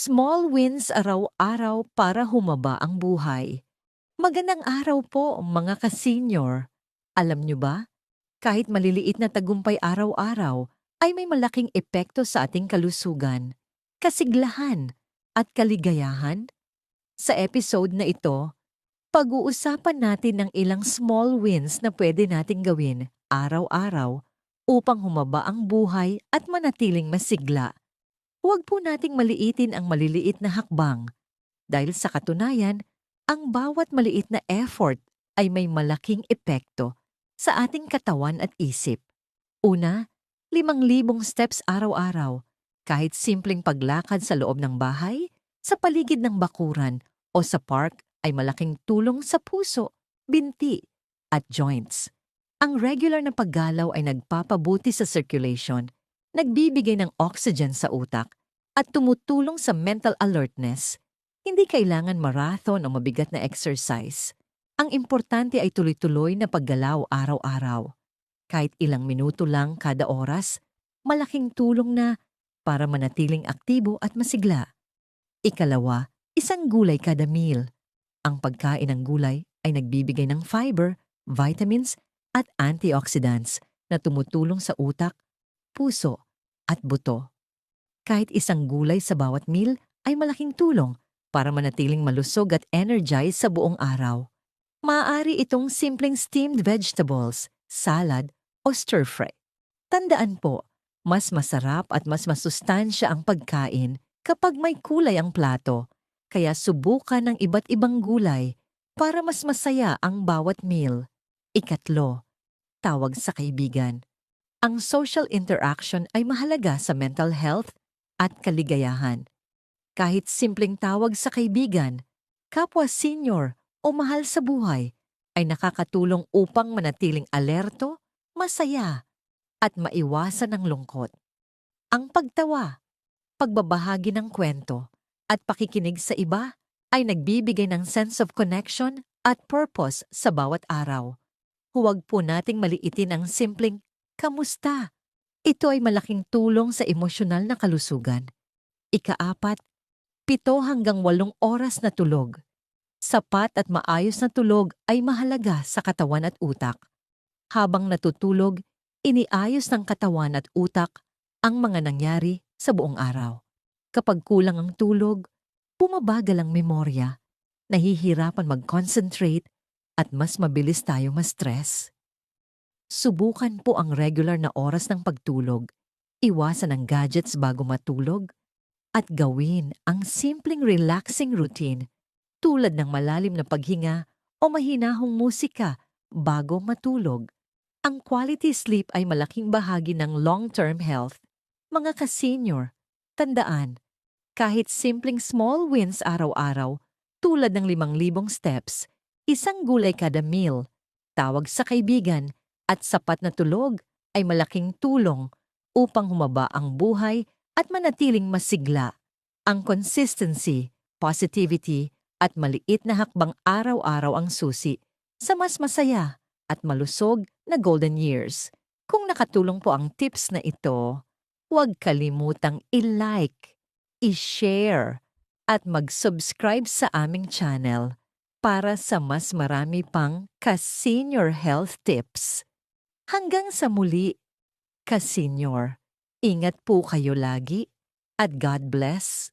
Small wins araw-araw para humaba ang buhay. Magandang araw po mga ka-senior. Alam nyo ba, kahit maliliit na tagumpay araw-araw ay may malaking epekto sa ating kalusugan, kasiglahan at kaligayahan. Sa episode na ito, pag-uusapan natin ng ilang small wins na pwede nating gawin araw-araw upang humaba ang buhay at manatiling masigla. Huwag po nating maliitin ang maliliit na hakbang dahil sa katunayan, ang bawat maliit na effort ay may malaking epekto sa ating katawan at isip. Una, 5,000 steps araw-araw. Kahit simpleng paglakad sa loob ng bahay, sa paligid ng bakuran o sa park ay malaking tulong sa puso, binti at joints. Ang regular na paggalaw ay nagpapabuti sa circulation, nagbibigay ng oxygen sa utak, at tumutulong sa mental alertness. Hindi kailangan marathon o mabigat na exercise. Ang importante ay tuloy-tuloy na paggalaw araw-araw. Kahit ilang minuto lang kada oras, malaking tulong na para manatiling aktibo at masigla. Ikalawa, 1 gulay kada meal. Ang pagkain ng gulay ay nagbibigay ng fiber, vitamins at antioxidants na tumutulong sa utak, puso at buto. Kahit 1 gulay sa bawat meal ay malaking tulong para manatiling malusog at energized sa buong araw. Maaari itong simpleng steamed vegetables, salad o stir-fry. Tandaan po, mas masarap at mas masustansya ang pagkain kapag may kulay ang plato. Kaya subukan ng iba't ibang gulay para mas masaya ang bawat meal. Ikatlo, tawag sa kaibigan. Ang social interaction ay mahalaga sa mental health at kaligayahan. Kahit simpleng tawag sa kaibigan, kapwa senior o mahal sa buhay ay nakakatulong upang manatiling alerto, masaya at maiwasan ang lungkot. Ang pagtawa, pagbabahagi ng kwento at pakikinig sa iba ay nagbibigay ng sense of connection at purpose sa bawat araw. Huwag po nating maliitin ang simpleng kamusta. Ito ay malaking tulong sa emosyonal na kalusugan. Ikaapat, 7 hanggang 8 oras na tulog. Sapat at maayos na tulog ay mahalaga sa katawan at utak. Habang natutulog, iniayos ng katawan at utak ang mga nangyari sa buong araw. Kapag kulang ang tulog, bumabagal ang memorya, nahihirapan mag-concentrate at mas mabilis tayo ma-stress. Subukan po ang regular na oras ng pagtulog, iwasan ang gadgets bago matulog, at gawin ang simpleng relaxing routine tulad ng malalim na paghinga o mahinahong musika bago matulog. Ang quality sleep ay malaking bahagi ng long-term health. Mga ka-senior, tandaan, kahit simpleng small wins araw-araw tulad ng 5,000 steps, 1 gulay kada meal, tawag sa kaibigan, at sapat na tulog ay malaking tulong upang humaba ang buhay at manatiling masigla. Ang consistency, positivity, at maliit na hakbang araw-araw ang susi sa mas masaya at malusog na golden years. Kung nakatulong po ang tips na ito, huwag kalimutang i-like, i-share, at mag-subscribe sa aming channel para sa mas marami pang ka-senior health tips. Hanggang sa muli, ka-senior, ingat po kayo lagi at God bless.